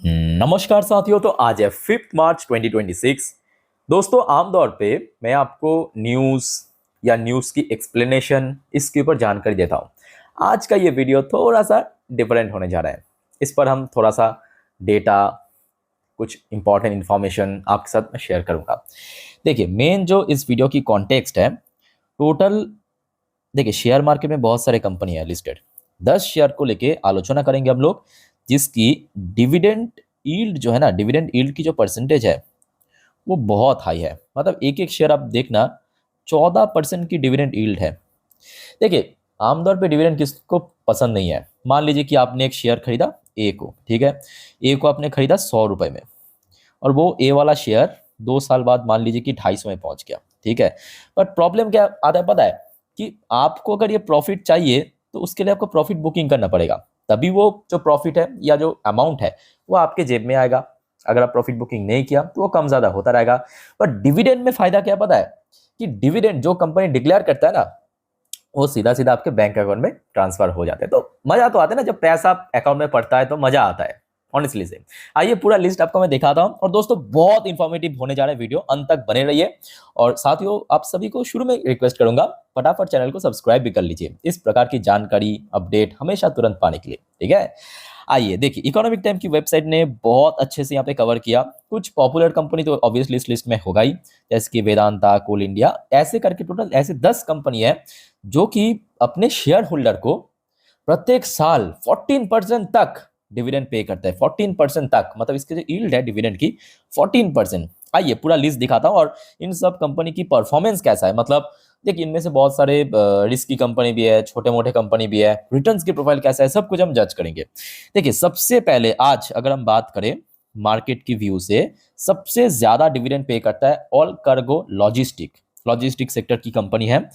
नमस्कार साथियों। तो आज है 5 मार्च 2026। दोस्तों, आमतौर पे मैं आपको न्यूज़ या न्यूज़ की एक्सप्लेनेशन इसके ऊपर जानकारी देता हूँ। आज का ये वीडियो थोड़ा सा डिफरेंट होने जा रहा है। इस पर हम थोड़ा सा डेटा, कुछ इंपॉर्टेंट इंफॉर्मेशन आपके साथ मैं शेयर करूँगा। देखिए, मेन जो इस वीडियो की कॉन्टेक्स्ट है, टोटल देखिए शेयर मार्केट में बहुत सारे कंपनी है लिस्टेड। 10 शेयर को लेके आलोचना करेंगे हम लोग, जिसकी डिविडेंड यील्ड जो है ना, डिविडेंड यील्ड की जो परसेंटेज है वो बहुत हाई है। मतलब एक एक शेयर आप देखना, 14% की डिविडेंड यील्ड है। देखिए, आमतौर पे डिविडेंड किसको पसंद नहीं है। मान लीजिए कि आपने एक शेयर खरीदा ए को, ठीक है, ए को आपने खरीदा 100 रुपए में, और वो ए वाला शेयर 2 साल बाद मान लीजिए कि 250 में पहुंच गया, ठीक है। बट प्रॉब्लम क्या आता है पता है, कि आपको अगर ये प्रॉफिट चाहिए तो उसके लिए आपको प्रॉफिट बुकिंग करना पड़ेगा, तभी वो जो प्रॉफिट है या जो अमाउंट है वो आपके जेब में आएगा। अगर आप प्रॉफिट बुकिंग नहीं किया तो वो कम ज्यादा होता रहेगा। बट डिविडेंड में फायदा क्या पता है, कि डिविडेंड जो कंपनी डिक्लेयर करता है ना, वो सीधा सीधा आपके बैंक अकाउंट में ट्रांसफर हो जाते हैं। तो मजा तो आता है ना, जब पैसा अकाउंट में पड़ता है तो मजा आता है ऑनेस्टली से। आइए पूरा लिस्ट आपको मैं दिखाता हूं। और दोस्तों, बहुत इंफॉर्मेटिव होने जा रहा है वीडियो, अंत तक बने रहिए। और साथियों, आप सभी को शुरू में रिक्वेस्ट करूंगा, फटाफट चैनल को सब्सक्राइब भी कर लीजिए इस प्रकार की जानकारी अपडेट हमेशा तुरंत पाने के लिए, ठीक है। आइए देखिए, इकोनॉमिक टाइम की वेबसाइट ने बहुत अच्छे से यहाँ पे कवर किया। कुछ पॉपुलर कंपनी तो ऑब्वियसली इस लिस्ट में होगा ही, जैसे कि वेदांता, कोल इंडिया, ऐसे करके टोटल ऐसे 10 कंपनी है जो कि अपने शेयर होल्डर को प्रत्येक साल 14% तक डिविडेंड पे करता है। 14% तक, मतलब इसकी जो यील्ड है डिविडेंड की, 14%। आइए पूरा लिस्ट दिखाता हूँ, और इन सब कंपनी की परफॉर्मेंस कैसा है। मतलब देखिए, इनमें से बहुत सारे रिस्की कंपनी भी है, छोटे मोटे कंपनी भी है, रिटर्न्स की प्रोफाइल कैसा है, सब कुछ हम जज करेंगे। देखिए, सबसे पहले आज अगर हम बात करें मार्केट की व्यू से, सबसे ज्यादा डिविडेंड पे करता है ऑल कार्गो लॉजिस्टिक सेक्टर की कंपनी है।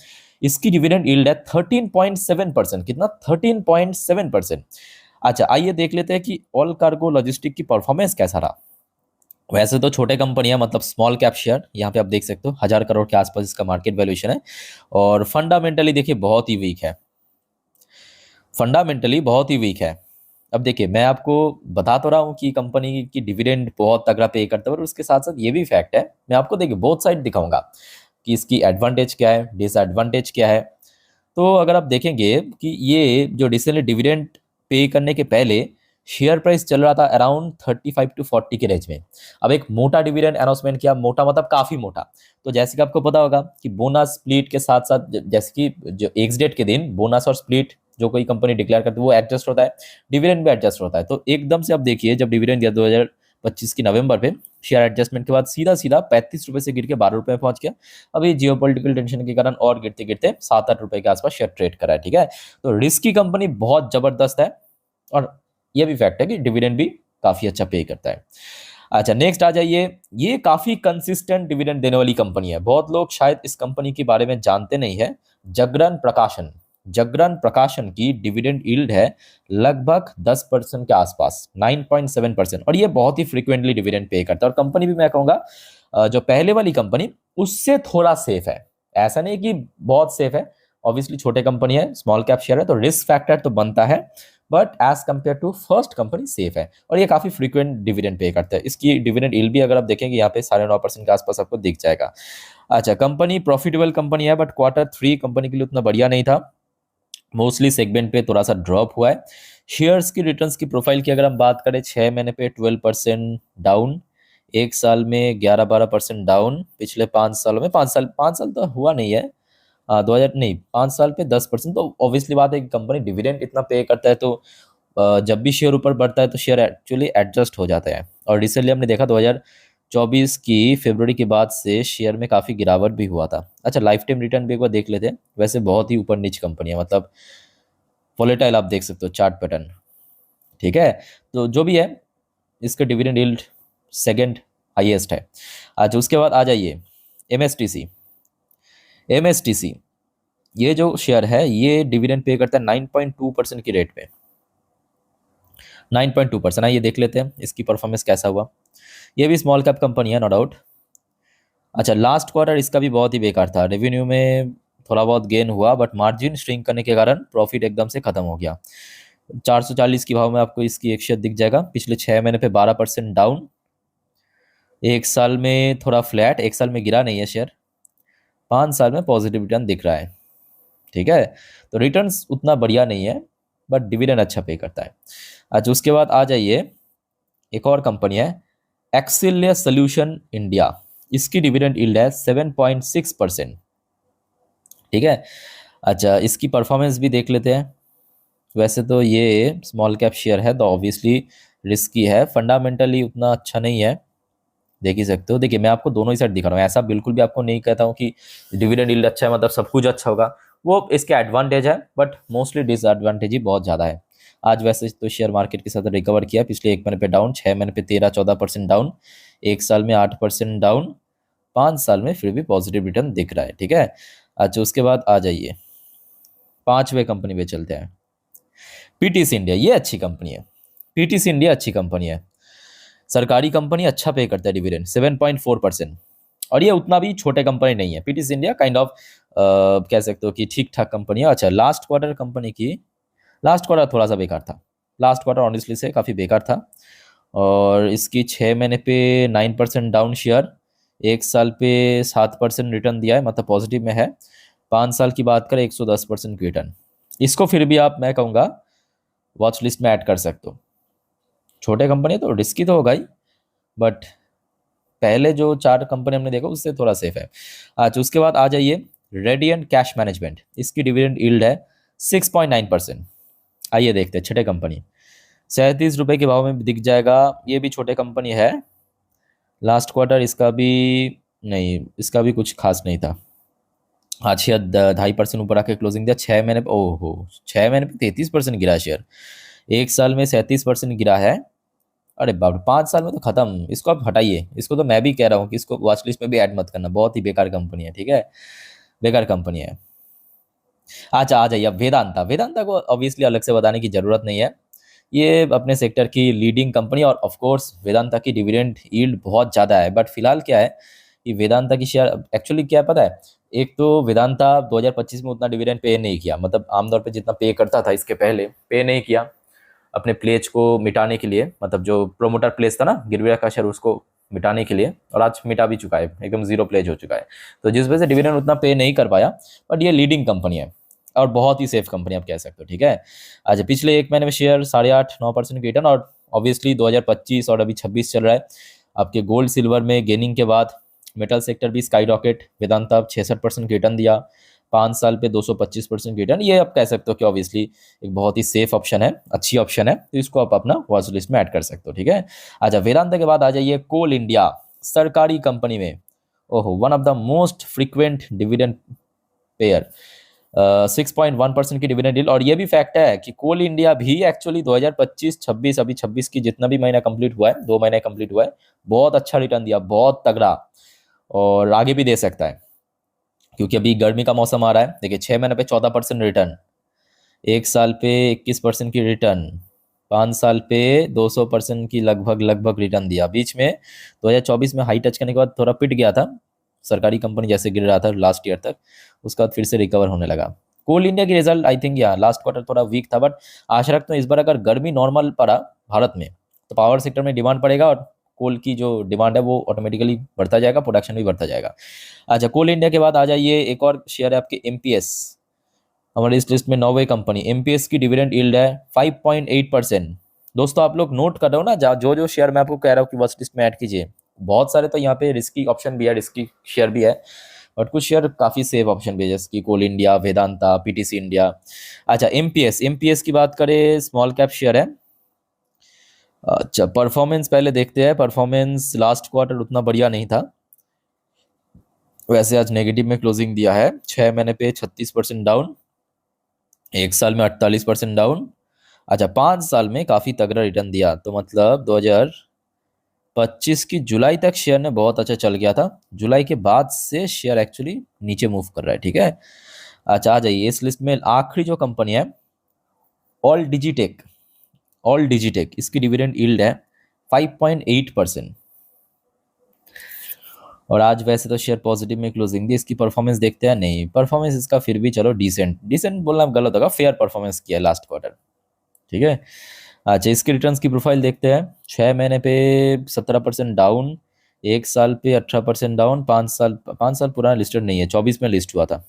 इसकी डिविडेंड यील्ड है 13.7%। कितना? 13.7%। अच्छा, आइए देख लेते हैं कि ऑल कार्गो लॉजिस्टिक की परफॉर्मेंस कैसा रहा। वैसे तो छोटे कंपनी है, मतलब स्मॉल कैप शेयर, यहाँ पे आप देख सकते हो 1000 करोड़ के आसपास इसका मार्केट वैल्यूएशन है। और फंडामेंटली देखिए बहुत ही वीक है, फंडामेंटली बहुत ही वीक है। अब देखिए, मैं आपको बता तो रहा हूँ कि कंपनी की डिविडेंड बहुत तगड़ा पे करता है, और उसके साथ साथ ये भी फैक्ट है, मैं आपको देखिए बोथ साइड दिखाऊंगा कि इसकी एडवांटेज क्या है, डिसएडवांटेज क्या है। तो अगर आप देखेंगे कि ये जो रिसेंटली डिविडेंड पे करने के पहले शेयर प्राइस चल रहा था अराउंड 35 to 40 के रेंज में। अब एक मोटा डिविडेंड अनाउंसमेंट किया, मोटा मतलब काफी मोटा। तो जैसे कि आपको पता होगा कि बोनस स्प्लिट के साथ साथ, जैसे कि जो एक्स डेट के दिन बोनस और स्प्लिट जो कोई कंपनी डिक्लेयर करती है वो एडजस्ट होता है, डिविडेंड भी एडजस्ट होता है। तो एकदम से आप देखिए, जब डिविडेंड दिया 2025 की नवंबर पे, शेयर एडजस्टमेंट के बाद सीधा सीधा 35 रुपए से गिर के 12 रुपए में पहुंच गया। अभी जियोपॉलिटिकल टेंशन के कारण और गिरते गिरते 7-8 रुपए के आसपास शेयर ट्रेड करा है, ठीक है। तो रिस्की कंपनी बहुत जबरदस्त है, और ये भी फैक्ट है कि डिविडेंड भी काफी अच्छा पे करता है। अच्छा, नेक्स्ट आ जाइए। ये काफी कंसिस्टेंट डिविडेंड देने वाली कंपनी है, बहुत लोग शायद इस कंपनी के बारे में जानते नहीं है। जागरण प्रकाशन की डिविडेंड यील्ड है लगभग 10% के आसपास, 9.7%। और ये बहुत ही फ्रीक्वेंटली डिविडेंड पे करता है। और कंपनी भी मैं कहूंगा जो पहले वाली कंपनी उससे थोड़ा सेफ है, ऐसा नहीं कि बहुत सेफ है। ऑब्वियसली छोटे कंपनी है, स्मॉल कैप शेयर है, तो रिस्क फैक्टर तो बनता है, but as compare to first company safe है। और ये काफी फ्रीक्वेंट डिविडेंड पे करता है। इसकी डिविडेंड यील्ड भी अगर आप देखेंगे यहाँ पे 9.5% के आसपास आपको दिख जाएगा। अच्छा, कंपनी प्रॉफिटेबल कंपनी है, बट Q3 कंपनी के लिए उतना बढ़िया नहीं था, मोस्टली सेगमेंट पे थोड़ा सा ड्रॉप हुआ है। शेयर्स की रिटर्न्स की प्रोफाइल की अगर हम बात करें, 6 महीने पे 12% डाउन, एक साल में 11-12% डाउन, पिछले 5 सालों में, 5 साल तो हुआ नहीं है, 2000 नहीं, 5 साल पे 10%। तो ऑब्वियसली बात है कि कंपनी डिविडेंड इतना पे करता है, तो जब भी शेयर ऊपर बढ़ता है तो शेयर एक्चुअली एडजस्ट हो जाता है। और रिसेंटली हमने देखा 2024 की फरवरी के बाद से शेयर में काफ़ी गिरावट भी हुआ था। अच्छा, लाइफ टाइम रिटर्न भी एक बार देख लेते हैं। वैसे बहुत ही ऊपर नीच कंपनी है, मतलब वोलेटाइल आप देख सकते हो चार्ट पैटर्न, ठीक है। तो जो भी है, इसका डिविडेंड यील्ड सेकंड हाईएस्ट है। अच्छा, उसके बाद आ जाइए एमएसटीसी। एमएसटीसी ये जो शेयर है, ये डिविडेंड पे करता है 9.2% की रेट पे, 9.2%। ये देख लेते हैं इसकी परफॉर्मेंस कैसा हुआ। ये भी स्मॉल कैप कंपनी है, नो डाउट। अच्छा, लास्ट क्वार्टर इसका भी बहुत ही बेकार था, रेवेन्यू में थोड़ा बहुत गेन हुआ, बट मार्जिन श्रिंक करने के कारण प्रॉफिट एकदम से खत्म हो गया। 440 की भाव में आपको इसकी एक शेयर दिख जाएगा। पिछले 6 महीने पे 12% डाउन, एक साल में थोड़ा फ्लैट, एक साल में गिरा नहीं है शेयर, 5 साल में पॉजिटिव रिटर्न दिख रहा है। ठीक है, तो रिटर्न्स उतना बढ़िया नहीं है, बट डिविडेंड अच्छा पे करता है। अच्छा, उसके बाद आ जाइए, एक और कंपनी है एक्सिलिया सोल्यूशन इंडिया, इसकी डिविडेंड यील्ड है 7.6%। ठीक है, अच्छा इसकी परफॉर्मेंस भी देख लेते हैं। वैसे तो ये स्मॉल कैप शेयर है तो ऑब्वियसली रिस्की है, फंडामेंटली उतना अच्छा नहीं है, देख ही सकते हो। देखिए मैं आपको दोनों ही साइड दिखा रहा हूँ, ऐसा बिल्कुल भी आपको नहीं कहता हूँ कि डिविडेंड यील्ड अच्छा है मतलब सब कुछ अच्छा होगा, वो इसके एडवांटेज है बट मोस्टली डिसएडवांटेज ही बहुत ज़्यादा है। आज वैसे तो शेयर मार्केट के साथ रिकवर किया, पिछले 1 महीने पे डाउन, 6 महीने पे 13-14% डाउन, एक साल में 8% डाउन, 5 साल में फिर भी पॉजिटिव रिटर्न दिख रहा है। ठीक है, अच्छा उसके बाद आ जाइए 5वें कंपनी पे चलते हैं, पीटीसी इंडिया। ये अच्छी कंपनी है, पीटीसी इंडिया अच्छी कंपनी है, सरकारी कंपनी, अच्छा पे करता है डिविडेंड 7.4%। और ये उतना भी छोटे कंपनी नहीं है, पीटीसी इंडिया काइंड ऑफ कह सकते हो कि ठीक ठाक कंपनी है। अच्छा लास्ट क्वार्टर कंपनी की, लास्ट क्वार्टर थोड़ा सा बेकार था, लास्ट क्वार्टर ऑनेस्टली से काफ़ी बेकार था। और इसकी 6 महीने पे 9% डाउन शेयर, एक साल पे 7% रिटर्न दिया है, मतलब पॉजिटिव में है। 5 साल की बात करें 110% की रिटर्न, इसको फिर भी आप मैं कहूँगा वॉच लिस्ट में ऐड कर सकते हो। छोटे कंपनी है तो रिस्की तो होगा ही, बट पहले जो 4 कंपनी हमने देखा उससे थोड़ा सेफ है। अच्छा उसके बाद आ जाइए रेडियंट कैश मैनेजमेंट, इसकी डिविडेंड यील्ड है 6.9%। आइए देखते हैं छठे कंपनी, 37 रुपये के भाव में दिख जाएगा, ये भी छोटे कंपनी है। लास्ट क्वार्टर इसका भी नहीं, इसका भी कुछ खास नहीं था। आज शेयर 2.5% ऊपर आके क्लोजिंग दिया। 6 महीने पे, ओहो 6 महीने पे 33% गिरा शेयर, एक साल में 37% गिरा है। अरे बाप रे, 5 साल में तो खत्म, इसको आप हटाइए, इसको तो मैं भी कह रहा हूँ कि इसको वॉच लिस्ट में भी ऐड मत करना, बहुत ही बेकार कंपनी है। ठीक है, बेकार कंपनी है। अच्छा आ जाइए अब वेदांता, वेदांता को ऑब्वियसली अलग से बताने की जरूरत नहीं है, ये अपने सेक्टर की लीडिंग कंपनी, और ऑफ कोर्स वेदांता की डिविडेंड यील्ड बहुत ज़्यादा है। बट फिलहाल क्या है कि वेदांता की शेयर एक्चुअली क्या है पता है, एक तो वेदांता 2025 में उतना डिविडेंड पे नहीं किया, मतलब आमतौर पे जितना पे करता था इसके पहले पे नहीं किया, अपने प्लेज को मिटाने के लिए, मतलब जो प्रोमोटर प्लेज था ना गिरवी का शेयर, उसको मिटाने के लिए, और आज मिटा भी चुका है, एकदम जीरो प्लेज हो चुका है, तो जिस वजह से डिविडेंड उतना पे नहीं कर पाया। बट ये लीडिंग कंपनी है और बहुत ही सेफ कंपनी आप कह सकते हो। ठीक है, अच्छा पिछले 1 महीने में शेयर 8.5-9% की रिटर्न, और ऑब्वियसली 2025 और अभी 26 चल रहा है, आपके गोल्ड सिल्वर में गेनिंग के बाद मेटल सेक्टर भी स्काई रॉकेट, वेदांता 66% की रिटर्न दिया, 5 साल पे 225% की रिटर्न। ये आप कह सकते हो कि ऑब्वियसली एक बहुत ही सेफ ऑप्शन है, अच्छी ऑप्शन है, तो इसको आप अपना वॉच लिस्ट में ऐड कर सकते हो। ठीक है, अच्छा वेदांता के बाद आ जाइए कोल इंडिया, सरकारी कंपनी में, ओहो one of the most frequent dividend pair, 6.1% की डिविडेंड डील। और ये भी फैक्ट है कि कोल इंडिया भी एक्चुअली 2025-26, अभी 26 की जितना भी महीना कंप्लीट हुआ है, 2 महीने कंप्लीट हुआ है, बहुत अच्छा रिटर्न दिया, बहुत तगड़ा, और आगे भी दे सकता है, क्योंकि अभी गर्मी का मौसम आ रहा है। देखिए 6 महीने पे 14% रिटर्न, एक साल पे 21% की रिटर्न, 5 साल पे 200% की लगभग लगभग रिटर्न दिया। बीच में 2024 में हाई टच करने के बाद थोड़ा पिट गया था, सरकारी कंपनी जैसे गिर रहा था लास्ट ईयर तक, उसके बाद फिर से रिकवर होने लगा। कोल इंडिया की रिजल्ट आई थिंक या लास्ट क्वार्टर थोड़ा वीक था, बट आशा रखता हूँ इस बार अगर गर्मी नॉर्मल पड़ा भारत में तो पावर सेक्टर में डिमांड पड़ेगा, और कोल की जो डिमांड है वो ऑटोमेटिकली बढ़ता जाएगा, प्रोडक्शन भी बढ़ता जाएगा। अच्छा कोल इंडिया के बाद आ जाइए, एक और शेयर है आपके एमपीएस, हमारी इस लिस्ट में 9वीं कंपनी, एमपीएस की डिविडेंड यील्ड है 5.8%। दोस्तों आप लोग नोट कर रहे हो ना, जो जो शेयर मैं आपको कह रहा हूँ कि वॉच लिस्ट में ऐड कीजिए, बहुत सारे तो यहाँ पे रिस्की ऑप्शन भी है, रिस्की शेयर भी है, बट कुछ शेयर काफ़ी सेफ ऑप्शन भी है, जैसे कि कोल इंडिया, वेदांता, पीटीसी इंडिया। अच्छा एमपीएस, एमपीएस की बात करें, स्मॉल कैप शेयर है। अच्छा परफॉर्मेंस पहले देखते हैं, परफॉर्मेंस लास्ट क्वार्टर उतना बढ़िया नहीं था, वैसे आज नेगेटिव में क्लोजिंग दिया है, 6 महीने पे 36% डाउन, एक साल में 48% डाउन। अच्छा 5 साल में काफ़ी तगड़ा रिटर्न दिया, तो मतलब 2025 की जुलाई तक शेयर ने बहुत अच्छा चल गया था, जुलाई के बाद से शेयर एक्चुअली नीचे मूव कर रहा है। ठीक है, अच्छा आ जाइए इस लिस्ट में आखिरी जो कंपनी है, ऑल डिजिटेक, ऑल डिजिटेक, इसकी डिविडेंड यील्ड है 5.8%, और आज वैसे तो शेयर पॉजिटिव में क्लोजिंग दी। इसकी परफॉर्मेंस देखते हैं, नहीं परफॉर्मेंस इसका फिर भी चलो डिसेंट, डिसेंट बोलना गलत होगा, फेयर परफॉर्मेंस किया है लास्ट क्वार्टर। ठीक है। अच्छा, इसके रिटर्न्स की प्रोफाइल देखते हैं। 6 महीने पे 17% डाउन, 1 साल पे 18% डाउन, 5 साल पुराना लिस्टेड नहीं है, 24 में लिस्ट हुआ था,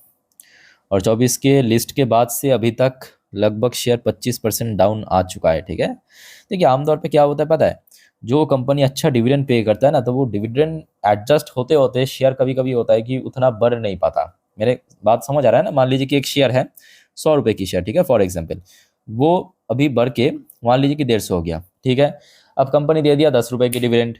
और 24 के लिस्ट के बाद से अभी तक लगभग शेयर 25% डाउन आ चुका है। ठीक है। देखिए आमतौर पे क्या होता है पता है, जो कंपनी अच्छा डिविडेंड पे करता है ना, तो वो डिविडेंड एडजस्ट होते होते शेयर कभी कभी होता है कि उतना बढ़ नहीं पाता। मेरे बात समझ आ रहा है ना। मान लीजिए कि एक शेयर है 100 रुपये की शेयर, ठीक है, फॉर एग्जाम्पल, वो अभी बढ़ के मान लीजिए कि 150 हो गया। ठीक है। अब कंपनी दे दिया 10 रुपये की डिविडेंड,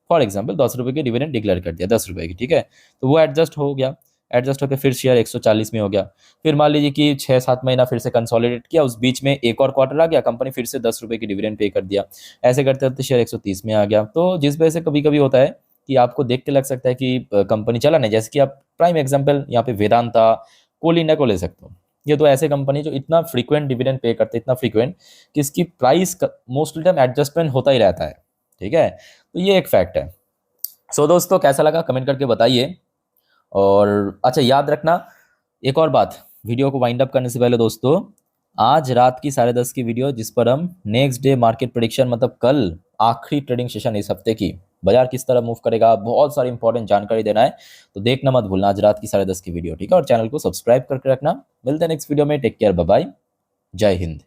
फॉर एग्जाम्पल 10 रुपये की डिविडेंड डिक्लेयर कर दिया, 10 रुपये की। ठीक है। तो वो एडजस्ट हो गया, एडजस्ट होकर फिर शेयर 140 में हो गया। फिर मान लीजिए कि 6-7 महीना फिर से कंसोलिडेट किया, उस बीच में एक और क्वार्टर आ गया, कंपनी फिर से 10 रुपये की डिविडेंड पे कर दिया। ऐसे करते करते शेयर 130 में आ गया। तो जिस वजह से कभी कभी होता है कि आपको देख के लग सकता है कि कंपनी चला नहीं। जैसे कि आप प्राइम एग्जाम्पल यहाँ पे वेदांता, कोल इंडिया को ले सकते हो। ये तो ऐसे कंपनी जो इतना फ्रीक्वेंट डिविडेंड पे करते हैं, इतना फ्रीक्वेंट कि इसकी प्राइस मोस्टली टाइम एडजस्टमेंट होता ही रहता है। ठीक है। तो ये एक फैक्ट है। सो दोस्तों कैसा लगा कमेंट करके बताइए। और अच्छा याद रखना एक और बात, वीडियो को वाइंड अप करने से पहले दोस्तों, आज रात की 10:30 की वीडियो जिस पर हम नेक्स्ट डे मार्केट प्रेडिक्शन, मतलब कल आखिरी ट्रेडिंग सेशन इस हफ्ते की, बाजार किस तरह मूव करेगा, बहुत सारी इंपॉर्टेंट जानकारी देना है, तो देखना मत भूलना आज रात की 10:30 की वीडियो। ठीक है। और चैनल को सब्सक्राइब करके रखना। मिलते हैं नेक्स्ट वीडियो में। टेक केयर, बाय बाय, जय हिंद।